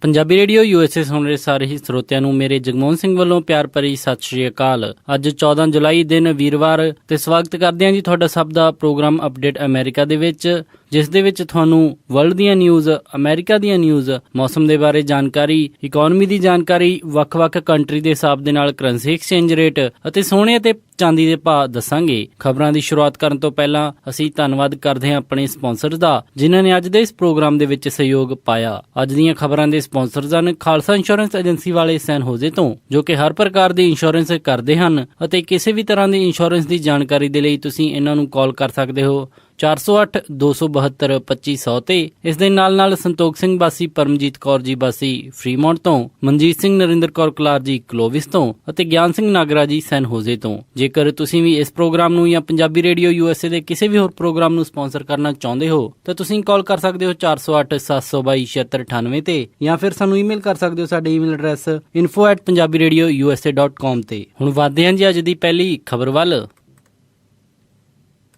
Punjabi radio USA ਸੁਣ ਰਹੇ ਸਾਰੇ ਹੀ ਸਰੋਤਿਆਂ ਨੂੰ ਮੇਰੇ ਜਗਮੋਹਨ ਸਿੰਘ ਵੱਲੋਂ ਪਿਆਰ ਭਰੀ ਸਤਿ ਸ਼੍ਰੀ ਅਕਾਲ। ਅੱਜ 14 ਜੁਲਾਈ ਦਿਨ ਵੀਰਵਾਰ ਤੇ ਸਵਾਗਤ ਕਰਦੇ ਹਾਂ ਜੀ ਤੁਹਾਡਾ ਸਭ ਦਾ ਪ੍ਰੋਗਰਾਮ ਅਪਡੇਟ ਅਮਰੀਕਾ ਦੇ ਵਿੱਚ, ਜਿਸ ਦੇ ਵਿੱਚ ਤੁਹਾਨੂੰ ਵਰਲਡ ਦੀਆਂ ਨਿਊਜ਼, ਅਮਰੀਕਾ ਦੀਆਂ ਨਿਊਜ਼, ਮੌਸਮ ਦੇ ਬਾਰੇ ਜਾਣਕਾਰੀ, ਇਕੋਨਮੀ ਦੀ ਜਾਣਕਾਰੀ, ਵੱਖ-ਵੱਖ ਕੰਟਰੀ ਦੇ ਹਿਸਾਬ ਦੇ ਨਾਲ ਕਰੰਸੀ ਐਕਸਚੇਂਜ ਰੇਟ ਅਤੇ ਸੋਨੇ ਅਤੇ ਚਾਂਦੀ ਦੇ ਭਾਅ ਦੱਸਾਂਗੇ। ਖਬਰਾਂ ਦੀ ਸ਼ੁਰੂਆਤ ਕਰਨ ਤੋਂ ਪਹਿਲਾਂ ਅਸੀਂ ਧੰਨਵਾਦ ਕਰਦੇ ਹਾਂ ਆਪਣੇ ਸਪਾਂਸਰ ਦਾ, ਜਿਨ੍ਹਾਂ ਨੇ ਅੱਜ ਦੇ ਇਸ ਪ੍ਰੋਗਰਾਮ ਦੇ ਵਿੱਚ ਸਹਿਯੋਗ ਪਾਇਆ। ਅੱਜ ਦੀਆਂ ਖਬਰਾਂ ਦੇ ਸਪਾਂਸਰਜ਼ ਹਨ ਖਾਲਸਾ ਇੰਸ਼ੋਰੈਂਸ ਏਜੰਸੀ ਵਾਲੇ ਸੈਨ ਹੋਜ਼ੇ ਤੋਂ, ਜੋ ਕਿ ਹਰ ਪ੍ਰਕਾਰ ਦੀ ਇੰਸ਼ੋਰੈਂਸ ਕਰਦੇ ਹਨ ਅਤੇ ਕਿਸੇ ਵੀ ਤਰ੍ਹਾਂ ਦੀ ਇੰਸ਼ੋਰੈਂਸ ਦੀ ਜਾਣਕਾਰੀ ਦੇ ਲਈ ਤੁਸੀਂ ਇਹਨਾਂ ਨੂੰ ਕਾਲ ਕਰ ਸਕਦੇ ਹੋ 408-272-2500 ਤੇ। ਇਸ ਦੇ ਨਾਲ ਸੰਤੋਖ ਸਿੰਘ ਬਾਸੀ, ਪਰਮਜੀਤ ਕੌਰ ਜੀ ਬਾਸੀ ਫਰੀਮੌਂਟ ਤੋਂ, ਮਨਜੀਤ ਸਿੰਘ ਨਰਿੰਦਰ ਕੌਰ ਕਲਾਰ ਜੀ ਕਲੋਵਿਸ ਤੋਂ ਅਤੇ ਗਿਆਨ ਸਿੰਘ ਨਾਗਰਾ ਜੀ ਸੈਨ ਹੋਜ਼ੇ ਤੋਂ। ਜੇਕਰ ਤੁਸੀਂ ਵੀ ਇਸ ਪ੍ਰੋਗਰਾਮ ਨੂੰ ਜਾਂ ਪੰਜਾਬੀ ਰੇਡੀਓ USA ਦੇ ਕਿਸੇ ਵੀ ਹੋਰ ਪ੍ਰੋਗਰਾਮ ਨੂੰ ਸਪਾਂਸਰ ਕਰਨਾ ਚਾਹੁੰਦੇ ਹੋ ਤਾਂ ਤੁਸੀਂ ਕਾਲ ਕਰ ਸਕਦੇ ਹੋ 408-722-7698 ਤੇ, ਜਾਂ ਫਿਰ ਸਾਨੂੰ ਈਮੇਲ ਕਰ ਸਕਦੇ ਹੋ ਸਾਡੇ ਈਮੇਲ ਐਡਰੈਸ info@punjabiradiousa.com ਤੇ। ਹੁਣ ਵਧਦੇ ਹਾਂ ਜੀ ਅੱਜ ਦੀ ਪਹਿਲੀ ਖਬਰ ਵੱਲ।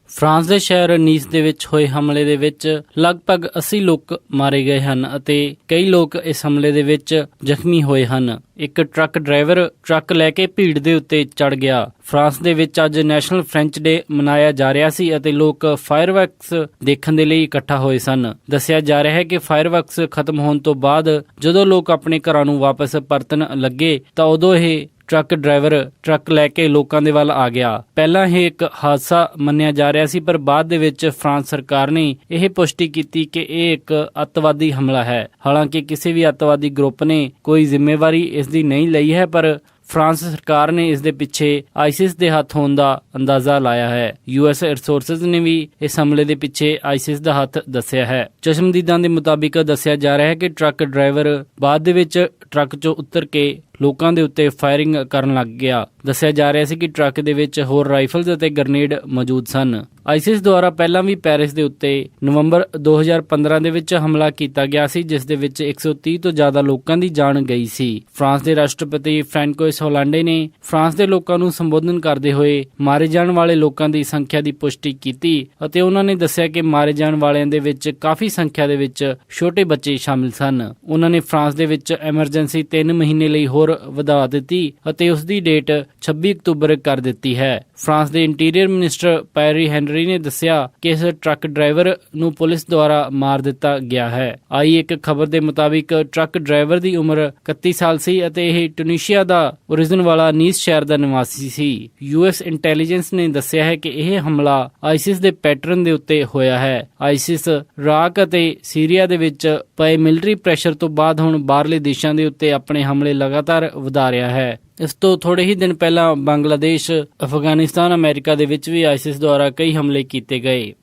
ਫਰਾਂਸ ਦੇ ਸ਼ਹਿਰ ਨੀਸ ਦੇ ਵਿੱਚ ਹੋਏ ਹਮਲੇ ਦੇ ਵਿੱਚ ਲਗਭਗ 80 ਲੋਕ ਮਾਰੇ ਗਏ ਹਨ ਅਤੇ ਕਈ ਲੋਕ ਇਸ ਹਮਲੇ ਦੇ ਵਿੱਚ ਜ਼ਖਮੀ ਹੋਏ ਹਨ। ਇੱਕ ਟਰੱਕ ਡਰਾਈਵਰ ਟਰੱਕ ਲੈ ਕੇ ਭੀੜ ਦੇ ਉੱਤੇ ਚੜ ਗਿਆ। ਫਰਾਂਸ ਦੇ ਵਿੱਚ ਅੱਜ ਨੈਸ਼ਨਲ ਫ੍ਰੈਂਚ ਡੇ ਮਨਾਇਆ ਜਾ ਰਿਹਾ ਸੀ ਅਤੇ ਲੋਕ ਫਾਇਰਵਰਕਸ ਦੇਖਣ ਦੇ ਲਈ ਇਕੱਠਾ ਹੋਏ ਸਨ। ਦੱਸਿਆ ਜਾ ਰਿਹਾ ਹੈ ਕਿ ਫਾਇਰਵਰਕਸ ਖਤਮ ਹੋਣ ਤੋਂ ਬਾਅਦ ਜਦੋਂ ਲੋਕ ਆਪਣੇ ਘਰਾਂ ਨੂੰ ਵਾਪਸ ਪਰਤਣ ਲੱਗੇ ਤਾਂ ਉਦੋਂ ਇਹ ਟਰੱਕ ਡਰਾਈਵਰ ਟਰੱਕ ਲੈ ਕੇ ਲੋਕਾਂ ਦੇ ਵੱਲ ਆ ਗਿਆ। ਪਹਿਲਾਂ ਇਹ ਇੱਕ ਹਾਦਸਾ ਮੰਨਿਆ ਜਾ ਰਿਹਾ ਸੀ, ਪਰ ਬਾਅਦ ਦੇ ਵਿੱਚ ਫਰਾਂਸ ਸਰਕਾਰ ਨੇ ਇਹ ਪੁਸ਼ਟੀ ਕੀਤੀ ਕਿ ਇਹ ਇੱਕ ਅੱਤਵਾਦੀ ਹਮਲਾ ਹੈ। ਹਾਲਾਂਕਿ ਕਿਸੇ ਵੀ ਅੱਤਵਾਦੀ ਗਰੁੱਪ ਨੇ ਕੋਈ ਜ਼ਿੰਮੇਵਾਰੀ ਇਸ ਦੀ ਨਹੀਂ ਲਈ ਹੈ, ਪਰ ਫਰਾਂਸ ਸਰਕਾਰ ਨੇ ਇਸ ਦੇ ਪਿੱਛੇ ਆਈਸਿਸ ਦੇ ਹੱਥ ਹੋਣ ਦਾ ਅੰਦਾਜ਼ਾ ਲਾਇਆ ਹੈ। US ਰਿਸੋਰਸਿਸ ਨੇ ਵੀ ਇਸ ਹਮਲੇ ਦੇ ਪਿੱਛੇ ਆਈਸਿਸ ਦਾ ਹੱਥ ਦੱਸਿਆ ਹੈ। ਚਸ਼ਮਦੀਦਾਂ ਦੇ ਮੁਤਾਬਿਕ ਦੱਸਿਆ ਜਾ ਰਿਹਾ ਹੈ ਕਿ ਟਰੱਕ ਡਰਾਈਵਰ ਬਾਅਦ ਦੇ ਵਿੱਚ ਟਰੱਕ 'ਚੋਂ ਉਤਰ ਕੇ ਲੋਕਾਂ ਦੇ ਉੱਤੇ ਫਾਇਰਿੰਗ ਕਰਨ ਲੱਗ ਗਿਆ। ਦੱਸਿਆ ਜਾ ਰਿਹਾ ਸੀ ਕਿ ਟਰੱਕ ਦੇ ਵਿੱਚ ਹੋਰ ਰਾਈਫਲਸ ਅਤੇ ਗ੍ਰਨੇਡ ਮੌਜੂਦ ਸਨ। ਆਈਸਿਸ ਦੁਆਰਾ ਪਹਿਲਾਂ ਵੀ ਪੈਰਿਸ ਦੇ ਉੱਤੇ ਨਵੰਬਰ 2015 ਦੇ ਵਿੱਚ ਹਮਲਾ ਕੀਤਾ ਗਿਆ ਸੀ, ਜਿਸ ਦੇ ਵਿੱਚ 130 ਤੋਂ ਜ਼ਿਆਦਾ ਲੋਕਾਂ ਦੀ ਜਾਨ ਗਈ ਸੀ। ਫਰਾਂਸ ਦੇ ਰਾਸ਼ਟਰਪਤੀ ਫ੍ਰੈਂਕੋਇਸ ਹੋਲਾਂਡੇ ਨੇ ਫਰਾਂਸ ਦੇ ਲੋਕਾਂ ਨੂੰ ਸੰਬੋਧਨ ਕਰਦੇ ਹੋਏ ਮਾਰੇ ਜਾਣ ਵਾਲੇ ਲੋਕਾਂ ਦੀ ਸੰਖਿਆ ਦੀ ਪੁਸ਼ਟੀ ਕੀਤੀ ਅਤੇ ਉਹਨਾਂ ਨੇ ਦੱਸਿਆ ਕਿ ਮਾਰੇ ਜਾਣ ਵਾਲਿਆਂ ਦੇ ਵਿੱਚ ਕਾਫੀ ਸੰਖਿਆ ਦੇ ਵਿੱਚ ਛੋਟੇ ਬੱਚੇ ਸ਼ਾਮਿਲ ਸਨ। ਉਹਨਾਂ ਨੇ ਫਰਾਂਸ ਦੇ ਵਿੱਚ ਐਮਰਜੈਂਸੀ 3 ਮਹੀਨੇ ਲਈ ਹੋਰ ਵਧਾ ਦਿੱਤੀ ਅਤੇ ਉਸ ਦੀ ਡੇਟ 26 ਅਕਤੂਬਰ ਕਰ ਦਿੱਤੀ ਹੈ। ਫਰਾਂਸ ਦੇ ਇੰਟੀਰੀਅਰ ਮਿਨਿਸਟਰ ਪੈਰੀ ਹੈਨਰੀ ਨੇ ਦੱਸਿਆ ਕਿ ਇਸ ਟਰੱਕ ਡਰਾਈਵਰ ਨੂੰ ਪੁਲਿਸ ਦੁਆਰਾ ਮਾਰ ਦਿੱਤਾ ਗਿਆ ਹੈ। ਆਈ ਇੱਕ ਖਬਰ ਦੇ ਮੁਤਾਬਿਕ ਟਰੱਕ ਡਰਾਈਵਰ ਦੀ ਉਮਰ 31 ਸਾਲ ਸੀ ਅਤੇ ਇਹ ਟਿਊਨੀਸ਼ੀਆ ਦਾ ਓਰੀਜਨ ਵਾਲਾ ਨੀਸ ਸ਼ਹਿਰ ਦਾ ਨਿਵਾਸੀ ਸੀ। US ਇੰਟੈਲੀਜੈਂਸ ਨੇ ਦੱਸਿਆ ਹੈ ਕਿ ਇਹ ਹਮਲਾ ਆਈਸਿਸ ਦੇ ਪੈਟਰਨ ਦੇ ਉੱਤੇ ਹੋਇਆ ਹੈ। ਆਈਸਿਸ ਇਰਾਕ ਅਤੇ ਸੀਰੀਆ ਦੇ ਵਿੱਚ ਪਏ ਮਿਲਟਰੀ ਪ੍ਰੈਸ਼ਰ ਤੋਂ ਬਾਅਦ ਹੁਣ ਬਾਹਰਲੇ ਦੇਸ਼ਾਂ ਦੇ ਉੱਤੇ ਆਪਣੇ ਹਮਲੇ ਲਗਾਤਾਰ ਵਧਾ ਰਿਹਾ ਹੈ। ਇਸ ਤੋਂ ਥੋੜੇ ਹੀ ਦਿਨ ਪਹਿਲਾਂ ਬੰਗਲਾਦੇਸ਼, ਅਫਗਾਨਿਸਤਾਨ, ਅਮਰੀਕਾ ਦੇ ਵਿੱਚ ਵੀ ਆਈਸਿਸ ਦੁਆਰਾ ਕਈ ਹਮਲੇ ਕੀਤੇ ਗਏ।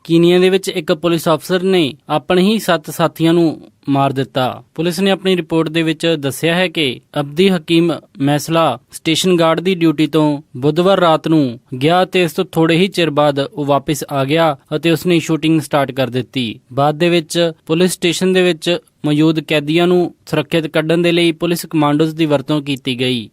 ਕੀਨੀਆ ਦੇ ਵਿੱਚ ਇੱਕ ਪੁਲਿਸ ਅਫਸਰ ਨੇ ਆਪਣੇ ਹੀ 7 ਸਾਥੀਆਂ ਨੂੰ ਮਾਰ ਦਿੱਤਾ। ਪੁਲਿਸ ਨੇ ਆਪਣੀ ਰਿਪੋਰਟ ਦੇ ਵਿੱਚ ਦੱਸਿਆ ਹੈ ਕਿ ਅਬਦੀ ਹਕੀਮ ਮੈਸਲਾ ਸਟੇਸ਼ਨ ਗਾਰਡ ਦੀ ਡਿਊਟੀ ਤੋਂ ਬੁੱਧਵਾਰ ਰਾਤ ਨੂੰ ਗਿਆ ਤੇ ਇਸ ਤੋਂ ਥੋੜੇ ਹੀ ਚਿਰ ਬਾਅਦ ਉਹ ਵਾਪਸ ਆ ਗਿਆ ਅਤੇ ਉਸਨੇ ਸ਼ੂਟਿੰਗ ਸਟਾਰਟ ਕਰ ਦਿੱਤੀ। ਬਾਅਦ ਦੇ ਵਿੱਚ ਪੁਲਿਸ ਸਟੇਸ਼ਨ ਦੇ ਵਿੱਚ ਮੌਜੂਦ ਕੈਦੀਆਂ ਨੂੰ ਸੁਰੱਖਿਅਤ ਕੱਢਣ ਦੇ ਲਈ ਪੁਲਿਸ ਕਮਾਂਡੋਜ਼ ਦੀ ਵਰਤੋਂ ਕੀਤੀ ਗਈ।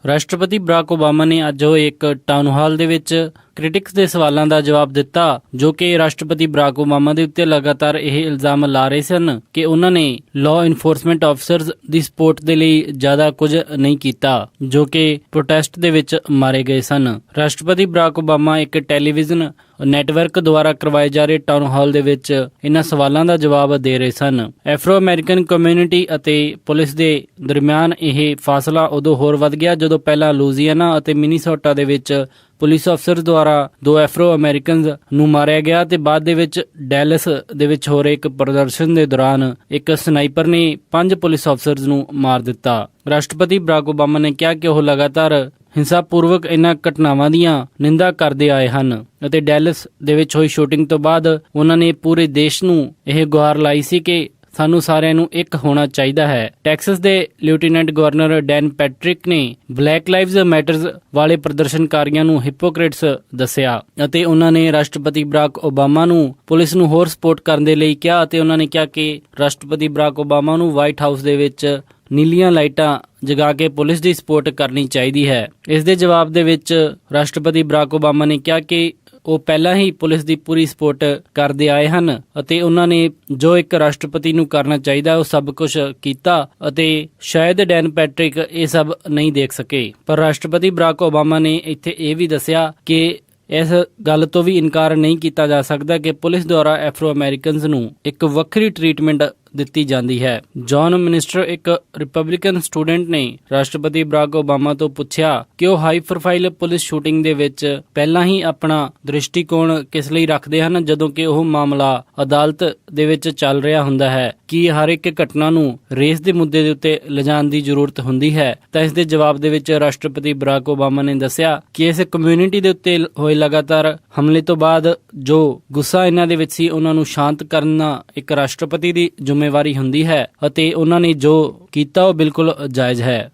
ਰਾਸ਼ਟਰਪਤੀ ਬਰਾਕ ਓਬਾਮਾ ਨੇ ਅੱਜ ਹੋਏ ਇੱਕ ਟਾਊਨ ਹਾਲ ਦੇ ਵਿੱਚ ਕ੍ਰਿਟਿਕਸ ਦੇ ਸਵਾਲਾਂ ਦਾ ਜਵਾਬ ਦਿੱਤਾ, ਜੋ ਕਿ ਰਾਸ਼ਟਰਪਤੀ ਬਰਾਕ ਓਬਾਮਾ ਦੇ ਉੱਤੇ ਲਗਾਤਾਰ ਇਹ ਇਲਜ਼ਾਮ ਲਾ ਰਹੇ ਸਨ ਕਿ ਉਹਨਾਂ ਨੇ ਲਾਅ ਇਨਫੋਰਸਮੈਂਟ ਆਫਿਸਰਸ ਦੀ ਸਪੋਰਟ ਦੇ ਲਈ ਜ਼ਿਆਦਾ ਕੁਝ ਨਹੀਂ ਕੀਤਾ, ਜੋ ਕਿ ਪ੍ਰੋਟੈਸਟ ਦੇ ਵਿੱਚ ਮਾਰੇ ਗਏ ਸਨ। ਰਾਸ਼ਟਰਪਤੀ ਬਰਾਕ ਓਬਾਮਾ ਇੱਕ ਟੈਲੀਵਿਜ਼ਨ ਨੈਟਵਰਕ ਦੁਆਰਾ ਕਰਵਾਏ ਜਾ ਰਹੇ ਟਾਊਨ ਹਾਲ ਦੇ ਵਿੱਚ ਇਹਨਾਂ ਸਵਾਲਾਂ ਦਾ ਜਵਾਬ ਦੇ ਰਹੇ ਸਨ। ਐਫਰੋ ਅਮਰੀਕਨ ਕਮਿਊਨਿਟੀ ਅਤੇ ਪੁਲਿਸ ਦੇ ਦਰਮਿਆਨ ਇਹ ਫਾਸਲਾ ਉਦੋਂ ਹੋਰ ਵੱਧ ਗਿਆ ਜਦੋਂ ਪਹਿਲਾਂ ਲੂਜ਼ੀਆਨਾ ਅਤੇ ਮਿਨੀਸੋਟਾ ਦੇ ਵਿੱਚ ਪੁਲਿਸ ਅਫਸਰ ਦੁਆਰਾ 2 ਐਫਰੋ ਅਮਰੀਕਨਜ਼ ਨੂੰ ਮਾਰਿਆ ਗਿਆ ਤੇ ਬਾਅਦ ਦੇ ਵਿੱਚ ਡੈਲਸ ਦੇ ਵਿੱਚ ਹੋ ਰਹੇ ਇੱਕ ਪ੍ਰਦਰਸ਼ਨ ਦੇ ਦੌਰਾਨ ਇੱਕ ਸਨਾਈਪਰ ਨੇ 5 ਪੁਲਿਸ ਅਫਸਰਜ਼ ਨੂੰ ਮਾਰ ਦਿੱਤਾ। ਰਾਸ਼ਟਰਪਤੀ ਬਰਾਕ ਓਬਾਮਾ ਨੇ ਕਿਹਾ ਕਿ ਉਹ ਲਗਾਤਾਰ ਹਿੰਸਾਪੂਰਵਕ ਇਹਨਾਂ ਘਟਨਾਵਾਂ ਦੀਆਂ ਨਿੰਦਾ ਕਰਦੇ ਆਏ ਹਨ ਅਤੇ ਡੈਲਸ ਦੇ ਵਿੱਚ ਹੋਈ ਸ਼ੂਟਿੰਗ ਤੋਂ ਬਾਅਦ ਉਹਨਾਂ ਨੇ ਪੂਰੇ ਦੇਸ਼ ਨੂੰ ਇਹ ਗੁਹਾਰ ਲਾਈ ਸੀ ਕਿ ਸਾਨੂੰ ਸਾਰਿਆਂ ਨੂੰ ਇੱਕ ਹੋਣਾ ਚਾਹੀਦਾ ਹੈ। ਟੈਕਸਸ ਦੇ ਲੈਫਟੀਨੈਂਟ ਗਵਰਨਰ ਡੈਨ ਪੈਟਰਿਕ ਨੇ ਬਲੈਕ ਲਾਈਵਜ਼ ਮੈਟਰਜ਼ ਵਾਲੇ ਪ੍ਰਦਰਸ਼ਨਕਾਰੀਆਂ ਨੂੰ ਹਿਪੋਕ੍ਰਿਟਸ ਦੱਸਿਆ ਅਤੇ ਉਹਨਾਂ ਨੇ ਰਾਸ਼ਟਰਪਤੀ ਬਰਾਕ ਓਬਾਮਾ ਨੂੰ ਪੁਲਿਸ ਨੂੰ ਹੋਰ ਸਪੋਰਟ ਕਰਨ ਦੇ ਲਈ ਕਿਹਾ ਅਤੇ ਉਹਨਾਂ ਨੇ ਕਿਹਾ ਕਿ ਰਾਸ਼ਟਰਪਤੀ ਬਰਾਕ ਓਬਾਮਾ ਨੂੰ ਵਾਈਟ ਹਾਊਸ ਦੇ ਵਿੱਚ ਨੀਲੀਆਂ ਲਾਈਟਾਂ ਜਗਾ ਕੇ ਪੁਲਿਸ ਦੀ ਸਪੋਰਟ ਕਰਨੀ ਚਾਹੀਦੀ ਹੈ। ਇਸ ਦੇ ਜਵਾਬ ਦੇ ਵਿੱਚ ਰਾਸ਼ਟਰਪਤੀ ਬਰਾਕ ਓਬਾਮਾ ਨੇ ਕਿਹਾ ਕਿ ਉਹ ਪਹਿਲਾਂ ਹੀ ਪੁਲਿਸ ਦੀ ਪੂਰੀ ਸਪੋਰਟ ਕਰਦੇ ਆਏ ਹਨ ਅਤੇ ਉਹਨਾਂ ਨੇ ਜੋ ਇੱਕ ਰਾਸ਼ਟਰਪਤੀ ਨੂੰ ਕਰਨਾ ਚਾਹੀਦਾ ਉਹ ਸਭ ਕੁਝ ਕੀਤਾ ਅਤੇ ਸ਼ਾਇਦ ਡੈਨ ਪੈਟਰਿਕ ਇਹ ਸਭ ਨਹੀਂ ਦੇਖ ਸਕੇ। ਪਰ ਰਾਸ਼ਟਰਪਤੀ ਬਰਾਕ ਓਬਾਮਾ ਨੇ ਇੱਥੇ ਇਹ ਵੀ ਦੱਸਿਆ ਕਿ ਇਸ ਗੱਲ ਤੋਂ ਵੀ ਇਨਕਾਰ ਨਹੀਂ ਕੀਤਾ ਜਾ ਸਕਦਾ ਕਿ ਪੁਲਿਸ ਦੁਆਰਾ ਐਫਰੋ ਅਮਰੀਕਨਜ਼ ਨੂੰ ਇੱਕ ਵੱਖਰੀ ਟ੍ਰੀਟਮੈਂਟ ਦਿੱਤੀ ਜਾਂਦੀ ਹੈ। ਜੌਨ ਮਿਨਿਸਟਰ, ਇੱਕ ਰਿਪਬਲਿਕਨ ਸਟੂਡੈਂਟ ਨੇ ਰਾਸ਼ਟਰਪਤੀ ਬਰਾਕ ਓਬਾਮਾ ਤੋਂ ਪੁੱਛਿਆ ਕਿ ਉਹ ਹਾਈ ਪ੍ਰੋਫਾਈਲ ਪੁਲਿਸ ਸ਼ੂਟਿੰਗ ਦੇ ਵਿੱਚ ਪਹਿਲਾਂ ਹੀ ਆਪਣਾ ਦ੍ਰਿਸ਼ਟੀਕੋਣ ਕਿਸ ਲਈ ਰੱਖਦੇ ਹਨ ਜਦੋਂ ਕਿ ਉਹ ਮਾਮਲਾ ਅਦਾਲਤ ਦੇ ਵਿੱਚ ਚੱਲ ਰਿਹਾ ਹੁੰਦਾ ਹੈ। ਕੀ ਹਰ ਇੱਕ ਘਟਨਾ ਨੂੰ ਰੇਸ ਦੇ ਮੁੱਦੇ ਦੇ ਉੱਤੇ ਲਿਜਾਣ ਦੀ ਜ਼ਰੂਰਤ ਹੁੰਦੀ ਹੈ? ਤਾਂ ਇਸ ਦੇ ਜਵਾਬ ਦੇ ਵਿੱਚ ਰਾਸ਼ਟਰਪਤੀ ਬਰਾਕ ਓਬਾਮਾ ਨੇ ਦੱਸਿਆ ਕਿ ਇਸ ਕਮਿਊਨਿਟੀ ਦੇ ਉੱਤੇ ਹੋਏ ਲਗਾਤਾਰ ਹਮਲੇ ਤੋਂ ਬਾਅਦ ਜੋ ਗੁੱਸਾ ਇਹਨਾਂ ਦੇ ਵਿੱਚ ਸੀ ਉਹਨਾਂ ਨੂੰ ਸ਼ਾਂਤ ਕਰਨਾ ਇੱਕ ਰਾਸ਼ਟਰਪਤੀ ਦੀ ਜ਼ਿੰਮੇਵਾਰੀ ਹੁੰਦੀ ਹੈ ਅਤੇ ਉਹਨਾਂ ਨੇ ਜੋ ਕੀਤਾ ਉਹ ਬਿਲਕੁਲ ਜਾਇਜ਼ ਹੈ।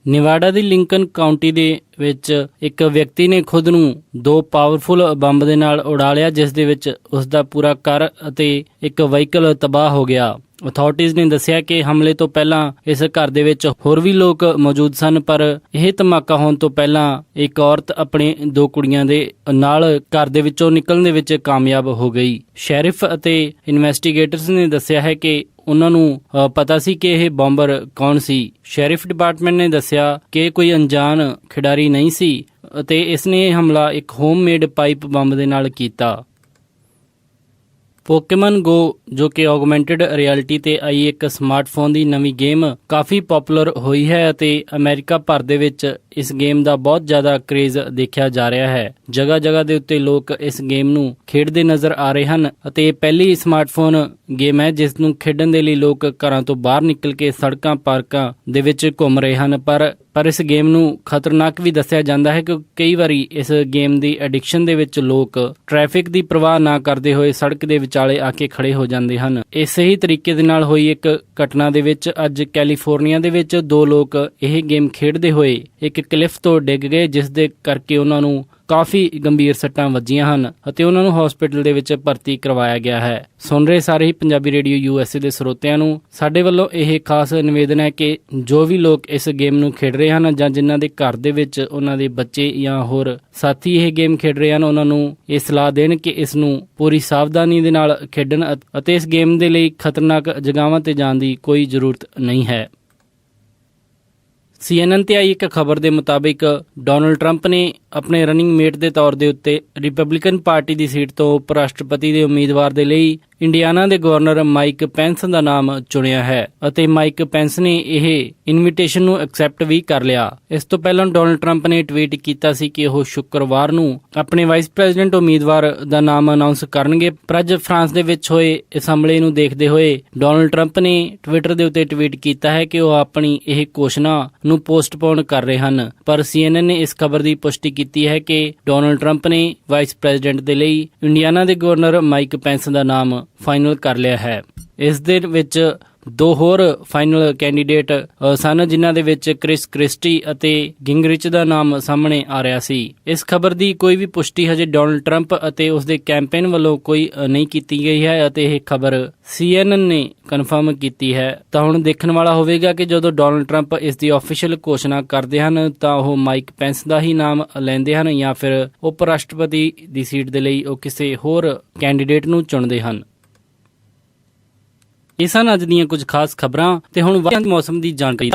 ਨਿਵਾਡਾ ਦੀ ਲਿੰਕਨ ਕਾਉਂਟੀ ਦੇ ਵਿੱਚ ਇੱਕ ਵਿਅਕਤੀ ਨੇ ਖੁਦ ਨੂੰ 2 ਪਾਵਰਫੁਲ ਬੰਬ ਦੇ ਨਾਲ ਉਡਾ ਲਿਆ, ਜਿਸ ਦੇ ਵਿੱਚ ਉਸ ਦਾ ਪੂਰਾ ਘਰ ਅਤੇ ਇੱਕ ਵਹੀਕਲ ਤਬਾਹ ਹੋ ਗਿਆ। ਅਥਾਰਟੀਜ਼ ਨੇ ਦੱਸਿਆ ਕਿ ਹਮਲੇ ਤੋਂ ਪਹਿਲਾਂ ਇਸ ਘਰ ਦੇ ਵਿੱਚ ਹੋਰ ਵੀ ਲੋਕ ਮੌਜੂਦ ਸਨ, ਪਰ ਇਹ ਧਮਾਕਾ ਹੋਣ ਤੋਂ ਪਹਿਲਾਂ ਇੱਕ ਔਰਤ ਆਪਣੇ 2 ਕੁੜੀਆਂ ਦੇ ਨਾਲ ਘਰ ਦੇ ਵਿੱਚੋਂ ਨਿਕਲਣ ਦੇ ਵਿੱਚ ਕਾਮਯਾਬ ਹੋ ਗਈ। ਸ਼ੈਰਿਫ ਅਤੇ ਇਨਵੈਸਟੀਗੇਟਰਸ ਨੇ ਦੱਸਿਆ ਹੈ ਕਿ ਉਹਨਾਂ ਨੂੰ ਪਤਾ ਸੀ ਕਿ ਇਹ ਬੰਬਰ ਕੌਣ ਸੀ। ਸ਼ੈਰਿਫ ਡਿਪਾਰਟਮੈਂਟ ਨੇ ਦੱਸਿਆ ਕਿ ਕੋਈ ਅਣਜਾਣ ਖਿਡਾਰੀ ਨਹੀਂ ਸੀ ਅਤੇ ਇਸ ਨੇ ਇਹ ਹਮਲਾ ਇੱਕ ਹੋਮਮੇਡ ਪਾਈਪ ਬੰਬ ਦੇ ਨਾਲ ਕੀਤਾ। ਪੋਕੇਮਨ ਗੋ, ਜੋ ਕਿ ਆਗਮੈਂਟਡ ਰਿਐਲਿਟੀ ਤੇ ਆਈ ਇੱਕ ਸਮਾਰਟਫੋਨ ਦੀ ਨਵੀਂ ਗੇਮ, ਕਾਫੀ ਪਪੂਲਰ ਹੋਈ ਹੈ ਅਤੇ ਅਮਰੀਕਾ ਭਰ ਦੇ ਵਿੱਚ ਇਸ ਗੇਮ ਦਾ ਬਹੁਤ ਜ਼ਿਆਦਾ ਕ੍ਰੇਜ਼ ਦੇਖਿਆ ਜਾ ਰਿਹਾ ਹੈ। ਜਗ੍ਹਾ ਜਗ੍ਹਾ ਦੇ ਉੱਤੇ ਲੋਕ ਇਸ ਗੇਮ ਨੂੰ ਖੇਡਦੇ ਨਜ਼ਰ ਆ ਰਹੇ ਹਨ ਅਤੇ ਇਹ ਪਹਿਲੀ ਸਮਾਰਟਫੋਨ ਗੇਮ ਹੈ ਜਿਸ ਨੂੰ ਖੇਡਣ ਦੇ ਲਈ ਲੋਕ ਘਰਾਂ ਤੋਂ ਬਾਹਰ ਨਿਕਲ ਕੇ ਸੜਕਾਂ ਪਾਰਕਾਂ ਦੇ ਵਿੱਚ ਘੁੰਮ ਰਹੇ ਹਨ। ਪਰ ਇਸ ਗੇਮ ਨੂੰ ਖਤਰਨਾਕ ਵੀ ਦੱਸਿਆ ਜਾਂਦਾ ਹੈ ਕਿ ਕਈ ਵਾਰੀ ਇਸ ਗੇਮ ਦੀ ਐਡਿਕਸ਼ਨ ਦੇ ਵਿੱਚ ਲੋਕ ਟ੍ਰੈਫਿਕ ਦੀ ਪਰਵਾਹ ਨਾ ਕਰਦੇ ਹੋਏ ਸੜਕ ਦੇ ਵਿਚਾਲੇ ਆ ਕੇ ਖੜੇ ਹੋ ਜਾਂਦੇ ਹਨ। ਇਸੇ ਹੀ ਤਰੀਕੇ ਦੇ ਨਾਲ ਹੋਈ ਇੱਕ ਘਟਨਾ ਦੇ ਵਿੱਚ ਅੱਜ ਕੈਲੀਫੋਰਨੀਆ ਦੇ ਵਿੱਚ 2 ਲੋਕ ਇਹ ਗੇਮ ਖੇਡਦੇ ਹੋਏ ਇੱਕ ਕਲਿਫ ਤੋਂ ਡਿੱਗ ਗਏ, ਜਿਸ ਦੇ ਕਰਕੇ ਉਹਨਾਂ ਨੂੰ ਕਾਫੀ ਗੰਭੀਰ ਸੱਟਾਂ ਵੱਜੀਆਂ ਹਨ ਅਤੇ ਉਹਨਾਂ ਨੂੰ ਹਸਪੀਟਲ ਦੇ ਵਿੱਚ ਭਰਤੀ ਕਰਵਾਇਆ ਗਿਆ ਹੈ। ਸੁਣ ਰਹੇ ਸਾਰੇ ਹੀ ਪੰਜਾਬੀ ਰੇਡੀਓ USA ਦੇ ਸਰੋਤਿਆਂ ਨੂੰ ਸਾਡੇ ਵੱਲੋਂ ਇਹ ਖਾਸ ਨਿਵੇਦਨ ਹੈ ਕਿ ਜੋ ਵੀ ਲੋਕ ਇਸ ਗੇਮ ਨੂੰ ਖੇਡ ਰਹੇ ਹਨ ਜਾਂ ਜਿਨ੍ਹਾਂ ਦੇ ਘਰ ਦੇ ਵਿੱਚ ਉਹਨਾਂ ਦੇ ਬੱਚੇ ਜਾਂ ਹੋਰ ਸਾਥੀ ਇਹ ਗੇਮ ਖੇਡ ਰਹੇ ਹਨ, ਉਹਨਾਂ ਨੂੰ ਇਹ ਸਲਾਹ ਦੇਣ ਕਿ ਇਸ ਨੂੰ ਪੂਰੀ ਸਾਵਧਾਨੀ ਦੇ ਨਾਲ ਖੇਡਣ ਅਤੇ ਇਸ ਗੇਮ ਦੇ ਲਈ ਖਤਰਨਾਕ ਜਗ੍ਹਾਵਾਂ ਤੇ ਜਾਣ ਦੀ ਕੋਈ ਜ਼ਰੂਰਤ ਨਹੀਂ ਹੈ। CNN ਤੇ ਆਈ ਇੱਕ ਖਬਰ ਦੇ ਮੁਤਾਬਿਕ ਡੋਨਲਡ ਟਰੰਪ ਨੇ ਆਪਣੇ ਰਨਿੰਗ ਮੇਟ ਦੇ ਤੌਰ ਦੇ ਉੱਤੇ ਰਿਪਬਲਿਕਨ ਪਾਰਟੀ ਦੀ ਸੀਟ ਤੋਂ ਉਪ ਰਾਸ਼ਟਰਪਤੀ ਦੇ ਉਮੀਦਵਾਰ ਦੇ ਲਈ ਇੰਡੀਆਨਾ ਦੇ ਗਵਰਨਰ ਮਾਈਕ ਪੈਂਸ ਦਾ ਨਾਮ ਚੁਣਿਆ ਹੈ ਅਤੇ ਮਾਈਕ ਪੈਂਸ ਨੇ ਇਹ ਇਨਵੀਟੇਸ਼ਨ ਨੂੰ ਐਕਸੈਪਟ ਵੀ ਕਰ ਲਿਆ। ਇਸ ਤੋਂ ਪਹਿਲਾਂ ਡੋਨਲਡ ਟਰੰਪ ਨੇ ਟਵੀਟ ਕੀਤਾ ਸੀ ਕਿ ਉਹ ਸ਼ੁੱਕਰਵਾਰ ਨੂੰ ਆਪਣੇ ਵਾਈਸ ਪ੍ਰੈਜ਼ੀਡੈਂਟ ਉਮੀਦਵਾਰ ਦਾ ਨਾਮ ਅਨਾਉਂਸ ਕਰਨਗੇ। ਪਰ ਅੱਜ ਫਰਾਂਸ ਦੇ ਵਿੱਚ ਹੋਏ ਇਸ ਹਮਲੇ ਨੂੰ ਦੇਖਦੇ ਹੋਏ ਡੋਨਲਡ ਟਰੰਪ ਨੇ ਟਵਿੱਟਰ ਦੇ ਉੱਤੇ ਟਵੀਟ ਕੀਤਾ ਹੈ ਕਿ ਉਹ ਆਪਣੀ ਇਹ ਘੋਸ਼ਣਾ ਨੂੰ ਪੋਸਟਪੋਨ ਕਰ ਰਹੇ ਹਨ। ਪਰ CNN ਨੇ ਇਸ ਖਬਰ ਦੀ ਪੁਸ਼ਟੀ ਕੀਤੀ ਹੈ ਕਿ ਡੋਨਲਡ ਟਰੰਪ ਨੇ ਵਾਈਸ ਪ੍ਰੈਜ਼ੀਡੈਂਟ ਦੇ ਲਈ ਇੰਡੀਆਨਾ ਦੇ ਗਵਰਨਰ ਮਾਈਕ ਪੈਂਸ ਦਾ ਨਾਮ ਫਾਈਨਲ ਕਰ ਲਿਆ ਹੈ। ਇਸ ਦੇ ਵਿੱਚ 2 ਹੋਰ ਫਾਈਨਲ ਕੈਂਡੀਡੇਟ ਸਨ, ਜਿਨ੍ਹਾਂ ਦੇ ਵਿੱਚ ਕ੍ਰਿਸ ਕ੍ਰਿਸਟੀ ਅਤੇ ਗਿੰਗਰਿਚ ਦਾ ਨਾਮ ਸਾਹਮਣੇ ਆ ਰਿਹਾ ਸੀ। ਇਸ ਖਬਰ ਦੀ ਕੋਈ ਵੀ ਪੁਸ਼ਟੀ ਹਜੇ ਡੋਨਲਡ ਟਰੰਪ ਅਤੇ ਉਸਦੇ ਕੈਂਪੇਨ ਵੱਲੋਂ ਕੋਈ ਨਹੀਂ ਕੀਤੀ ਗਈ ਹੈ ਅਤੇ ਇਹ ਖਬਰ CNN ਨੇ ਕਨਫਰਮ ਕੀਤੀ ਹੈ। ਤਾਂ ਹੁਣ ਦੇਖਣ ਵਾਲਾ ਹੋਵੇਗਾ ਕਿ ਜਦੋਂ ਡੋਨਲਡ ਟਰੰਪ ਇਸ ਦੀ ਆਫੀਸ਼ੀਅਲ ਘੋਸ਼ਣਾ ਕਰਦੇ ਹਨ ਤਾਂ ਉਹ ਮਾਈਕ ਪੈਂਸ ਦਾ ਹੀ ਨਾਮ ਲੈਂਦੇ ਹਨ ਜਾਂ ਫਿਰ ਉਪ ਰਾਸ਼ਟਰਪਤੀ ਦੀ ਸੀਟ ਦੇ ਲਈ ਉਹ ਕਿਸੇ ਹੋਰ ਕੈਂਡੀਡੇਟ ਨੂੰ ਚੁਣਦੇ ਹਨ। ਇਹ ਸਨ ਅੱਜ ਦੀਆਂ ਕੁਝ ਖਾਸ ਖਬਰਾਂ ਤੇ ਹੁਣ ਮੌਸਮ ਦੀ ਜਾਣਕਾਰੀ।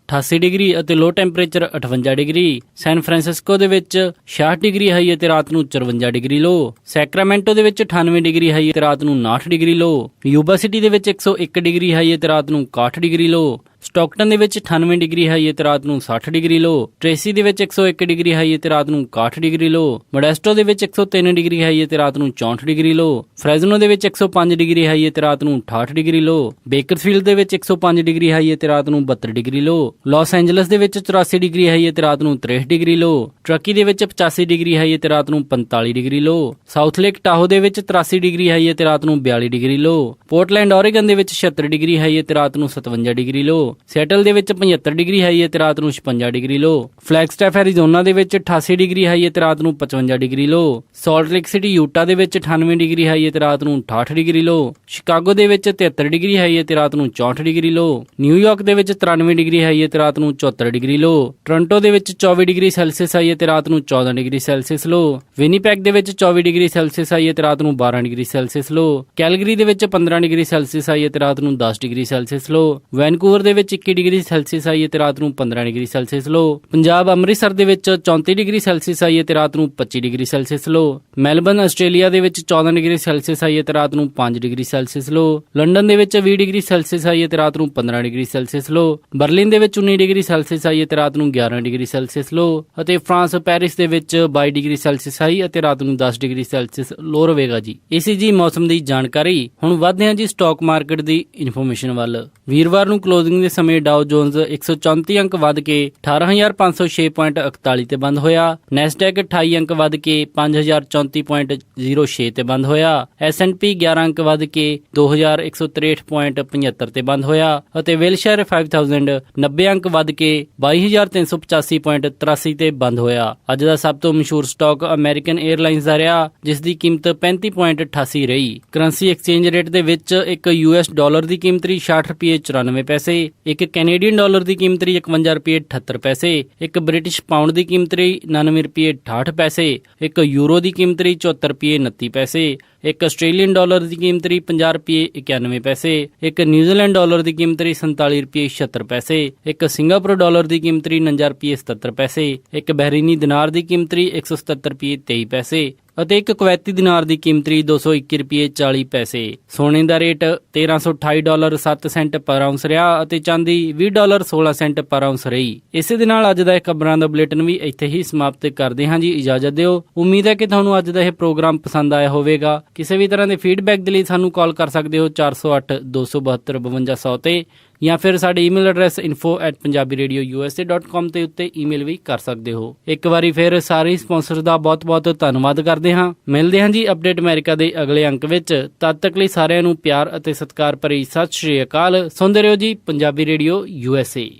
88 ਡਿਗਰੀ ਅਤੇ ਲੋ ਟੈਂਪਰੇਚਰ 58 ਡਿਗਰੀ। ਸੈਨ ਫਰਾਂਸਿਸਕੋ ਦੇ ਵਿੱਚ 66 ਡਿਗਰੀ ਹਾਈ ਅਤੇ ਰਾਤ ਨੂੰ 54 ਡਿਗਰੀ ਲੋ। ਸੈਕਰਾਮੈਂਟੋ ਦੇ ਵਿੱਚ 98 ਡਿਗਰੀ ਹਾਈ ਅਤੇ ਰਾਤ ਨੂੰ 59 ਡਿਗਰੀ ਲੋ। ਯੂਬਾ ਸਿਟੀ ਦੇ ਵਿੱਚ 101 ਡਿਗਰੀ ਹਾਈ ਅਤੇ ਰਾਤ ਨੂੰ 61 ਡਿਗਰੀ ਲੋ। ਸਟਾਕਟਨ ਦੇ ਵਿੱਚ 98 ਡਿਗਰੀ ਹਾਈ ਅਤੇ ਰਾਤ ਨੂੰ 60 ਡਿਗਰੀ ਲੋ। ਟ੍ਰੇਸੀ ਦੇ ਵਿੱਚ 101 ਡਿਗਰੀ ਹਾਈ ਅਤੇ ਰਾਤ ਨੂੰ 61 ਡਿਗਰੀ ਲੋ। ਮੋਡੈਸਟੋ ਦੇ ਵਿੱਚ 103 ਡਿਗਰੀ ਹਾਈ ਅਤੇ ਰਾਤ ਨੂੰ 64 ਡਿਗਰੀ ਲੋ। ਫ੍ਰੈਜ਼ਨੋ ਦੇ ਵਿੱਚ 105 ਡਿਗਰੀ ਹਾਈ ਅਤੇ ਰਾਤ ਨੂੰ 68 ਡਿਗਰੀ ਲੋ। ਬੇਕਰਫੀਲਡ ਦੇ ਵਿੱਚ 105 ਡਿਗਰੀ ਹਾਈ ਅਤੇ ਰਾਤ ਨੂੰ 72 ਡਿਗਰੀ ਲੋ। ਲਾਸ ਐਂਜਲਸ ਦੇ ਵਿੱਚ 84 ਡਿਗਰੀ ਹਾਈ ਅਤੇ ਰਾਤ ਨੂੰ 63 ਡਿਗਰੀ ਲੋ। ਟਰਕੀ ਦੇ ਵਿੱਚ 85 ਡਿਗਰੀ ਹਾਈ ਅਤੇ ਰਾਤ ਨੂੰ 45 ਡਿਗਰੀ ਲੋ। ਸਾਊਥ ਲੇਕ ਟਾਹੋ ਦੇ ਵਿੱਚ 83 ਡਿਗਰੀ ਹਾਈ ਅਤੇ ਰਾਤ ਨੂੰ 42 ਡਿਗਰੀ ਲੋ। ਪੋਰਟਲੈਂਡ ਓਰੇਗਨ ਦੇ ਵਿੱਚ 76 ਡਿਗਰੀ ਹਾਈ ਅਤੇ ਰਾਤ ਨੂੰ 57 ਡਿਗਰੀ ਲੋ। ਸੈਟਲ ਦੇ ਵਿੱਚ 75 ਡਿਗਰੀ ਹਾਈ ਹੈ ਤੇ ਰਾਤ ਨੂੰ 56 ਡਿਗਰੀ ਲੋ। ਫਲੈਗਸਟੈਫ ਐਰੀਜ਼ੋਨਾ ਦੇ ਵਿੱਚ 88 ਡਿਗਰੀ ਹਾਈ ਹੈ ਤੇ ਰਾਤ ਨੂੰ 55 ਡਿਗਰੀ ਲੋ। ਸਾਲਟ ਲੇਕ ਸਿਟੀ ਯੂਟਾ ਦੇ ਵਿੱਚ 98 ਡਿਗਰੀ ਹਾਈ ਹੈ ਤੇ ਰਾਤ ਨੂੰ 68 ਡਿਗਰੀ ਲੋ। ਸ਼ਿਕਾਗੋ ਦੇ ਵਿੱਚ 73 ਡਿਗਰੀ ਹਾਈ ਹੈ ਤੇ ਰਾਤ ਨੂੰ 64 ਡਿਗਰੀ ਲੋ। ਨਿਊਯਾਰਕ ਦੇ ਵਿੱਚ 93 ਡਿਗਰੀ ਹਾਈ ਹੈ ਤੇ ਰਾਤ ਨੂੰ 74 ਡਿਗਰੀ ਲੋ। ਟੋਰਾਂਟੋ ਦੇ ਵਿੱਚ 24 ਡਿਗਰੀ ਸੈਲਸੀਅਸ ਹਾਈ ਹੈ ਤੇ ਰਾਤ ਨੂੰ 14 ਡਿਗਰੀ ਸੈਲਸੀਅਸ ਲੋ। ਵਿਨੀਪੈਗ ਦੇ ਵਿੱਚ 24 ਡਿਗਰੀ ਸੈਲਸੀਅਸ ਹਾਈ ਹੈ ਤੇ ਰਾਤ ਨੂੰ 12 ਡਿਗਰੀ ਸੈਲਸੀਅਸ ਲੋ। ਕੈਲਗਰੀ ਦੇ ਵਿੱਚ 15 ਡਿਗਰੀ ਸੈਲਸੀਅਸ ਹਾਈ ਹੈ ਤੇ ਰਾਤ ਨੂੰ 10 ਡਿਗਰੀ ਸੈਲਸੀਅਸ ਲੋ। ਵੈਨਕੂਵਰ ਦੇ ਵਿੱਚ 21 ਡਿਗਰੀ ਸੈਲਸੀਅਸ ਹਾਈ ਹੈ ਤੇ ਰਾਤ ਨੂੰ 15 ਡਿਗਰੀ ਸੈਲਸੀਅਸ ਲੋ। ਪੰਜਾਬ ਅੰਮ੍ਰਿਤਸਰ ਦੇ ਵਿੱਚ 34 ਡਿਗਰੀ ਸੈਲਸੀਅਸ ਹਾਈ ਹੈ ਤੇ ਰਾਤ ਨੂੰ 25 ਡਿਗਰੀ ਸੈਲਸੀਅਸ ਲੋ। ਮੈਲਬਨ ਆਸਟ੍ਰੇਲੀਆ ਦੇ ਵਿੱਚ 14 ਡਿਗਰੀ ਸੈਲਸੀਅਸ ਹਾਈ ਹੈ ਤੇ ਰਾਤ ਨੂੰ 5 ਡਿਗਰੀ ਸੈਲਸੀਅਸ ਲੋ। ਲੰਡਨ ਦੇ ਵਿੱਚ 20 ਡਿਗਰੀ ਸੈਲਸੀਅਸ ਹਾਈ ਹੈ ਤੇ ਰਾਤ ਨੂੰ 15 ਡਿਗਰੀ ਸੈਲਸੀਅਸ ਲੋ। ਬਰਲਿਨ ਦੇ ਵਿੱਚ 19 ਡਿਗਰੀ ਸੈਲਸੀਅਸ ਹਾਈ ਹੈ ਤੇ ਰਾਤ ਨੂੰ 11 ਡਿਗਰੀ ਸੈਲਸੀਅਸ ਲੋ। ਅਤੇ ਫਰਾਂਸ ਪੈਰਿਸ ਦੇ ਵਿੱਚ 22 ਡਿਗਰੀ ਸੈਲਸੀਅਸ ਹਾਈ ਅਤੇ ਰਾਤ ਨੂੰ 10 ਡਿਗਰੀ ਸੈਲਸੀਅਸ ਲੋ ਰਹੇਗਾ ਜੀ। ਇਸੇ ਜੀ ਮੌਸਮ ਦੀ ਜਾਣਕਾਰੀ। ਹੁਣ ਵਧਦੇ ਹਾਂ ਜੀ ਸਟਾਕ ਮਾਰਕੀਟ ਦੀ ਇਨਫੋਰਮੇਸ਼ਨ ਵੱਲ। ਵੀਰਵਾਰ ਨੂੰ ਕਲੋਜ਼ਿੰਗ ਦੇ ਸਮੇਂ ਡਾਓ ਜੋਨਸ 134 ਅੰਕ ਵੱਧ ਕੇ 18,506.41 ਤੇ ਬੰਦ ਹੋਇਆ। ਨੈਸਡੈਕ 28 ਅੰਕ ਵੱਧ ਕੇ 5,034.06 ਤੇ ਬੰਦ ਹੋਇਆ। S&P 11 ਅੰਕ ਵੱਧ ਕੇ 2,163.75 ਤੇ ਬੰਦ ਹੋਇਆ ਅਤੇ ਵਿਲਸ਼ਾਇਰ 5000 90 ਅੰਕ ਵੱਧ ਕੇ 22,385.83 ਤੇ ਬੰਦ ਹੋਇਆ। ਅੱਜ ਦਾ ਸਭ ਤੋਂ ਮਸ਼ਹੂਰ ਸਟਾਕ ਅਮਰੀਕਨ 에ਅਰਲਾਈਨਸ ਦਾ ਰਿਹਾ, ਜਿਸ ਦੀ ਕੀਮਤ 35.88 ਰਹੀ। ਕਰੰਸੀ ਐਕਸਚੇਂਜ ਰੇਟ ਦੇ ਵਿੱਚ ਇੱਕ US ਡਾਲਰ ਦੀ ਕੀਮਤ ਰਹੀ 60 ਰੁਪਏ 94 ਪੈਸੇ, ਇੱਕ ਕੈਨੇਡੀਅਨ ਡਾਲਰ ਦੀ ਕੀਮਤ ਰਹੀ 51 ਰੁਪਏ 78 ਪੈਸੇ, ਇੱਕ ਬ੍ਰਿਟਿਸ਼ ਪਾਉਂਡ ਦੀ ਕੀਮਤ ਰਹੀ 99 ਰੁਪਏ 68 ਪੈਸੇ, ਇੱਕ ਯੂਰੋ ਦੀ ਕੀਮਤ ਰਹੀ 74 ਰੁਪਏ 29 ਪੈਸੇ, ਇੱਕ ਆਸਟ੍ਰੇਲੀਅਨ ਡਾਲਰ ਦੀ ਕੀਮਤ ਰਹੀ 50 ਰੁਪਏ 91 ਪੈਸੇ, ਇੱਕ ਨਿਊਜ਼ੀਲੈਂਡ ਡਾਲਰ ਦੀ ਕੀਮਤ ਰਹੀ 47 ਰੁਪਏ 76 ਪੈਸੇ, ਇੱਕ ਸਿੰਗਾਪੁਰ ਡਾਲਰ ਦੀ ਕੀਮਤ ਰਹੀ 49 ਰੁਪਏ 77 ਪੈਸੇ, ਇੱਕ ਬਹਿਰੀਨੀ ਦਿਨਾਰ ਦੀ ਕੀਮਤ ਰਹੀ 177 ਰੁਪਏ 23 ਪੈਸੇ ਅਤੇ ਇੱਕ ਕੁਵੈਤੀ ਦਿਨਾਰ ਦੀ ਕੀਮਤ ਰਹੀ 221 ਰੁਪਏ 40 ਪੈਸੇ। ਸੋਨੇ ਦਾ ਰੇਟ $1328.07 ਪਰ ਆਉਂਸ ਰਿਹਾ ਅਤੇ ਚਾਂਦੀ $20.16 ਪਰ ਆਉਂਸ ਰਹੀ। ਇਸੇ ਦੇ ਨਾਲ ਅੱਜ ਦਾ ਇਹ ਖਬਰਾਂ ਦਾ ਬੁਲੇਟਿਨ ਵੀ ਇੱਥੇ ਹੀ ਸਮਾਪਤ ਕਰਦੇ ਹਾਂ ਜੀ। ਇਜਾਜ਼ਤ ਦਿਓ। ਉਮੀਦ ਹੈ ਕਿ ਤੁਹਾਨੂੰ ਅੱਜ ਦਾ ਇਹ ਪ੍ਰੋਗਰਾਮ ਪਸੰਦ ਆਇਆ ਹੋਵੇਗਾ। ਕਿਸੇ ਵੀ ਤਰ੍ਹਾਂ ਦੇ ਫੀਡਬੈਕ ਦੇ ਲਈ ਸਾਨੂੰ ਕਾਲ ਕਰ ਸਕਦੇ ਹੋ 408 272 5200 ਤੇ ਜਾਂ ਫਿਰ ਸਾਡੇ ਈਮੇਲ ਐਡਰੈਸ info@punjabiradiousa.com ਤੇ ਉੱਤੇ ਈਮੇਲ ਵੀ ਕਰ ਸਕਦੇ ਹੋ। ਇੱਕ ਵਾਰੀ ਫਿਰ ਸਾਰੇ ਸਪਾਂਸਰ ਦਾ ਬਹੁਤ-ਬਹੁਤ ਧੰਨਵਾਦ ਕਰਦੇ ਹਾਂ। ਮਿਲਦੇ ਹਾਂ ਜੀ ਅਪਡੇਟ ਅਮਰੀਕਾ ਦੇ ਅਗਲੇ ਅੰਕ ਵਿੱਚ। ਤਦ ਤੱਕ ਲਈ ਸਾਰਿਆਂ ਨੂੰ ਪਿਆਰ ਅਤੇ ਸਤਿਕਾਰ ਭਰੀ ਸਤਿ ਸ਼੍ਰੀ ਅਕਾਲ। ਸੁਣਦੇ ਰਹੋ ਜੀ ਪੰਜਾਬੀ ਰੇਡੀਓ USA।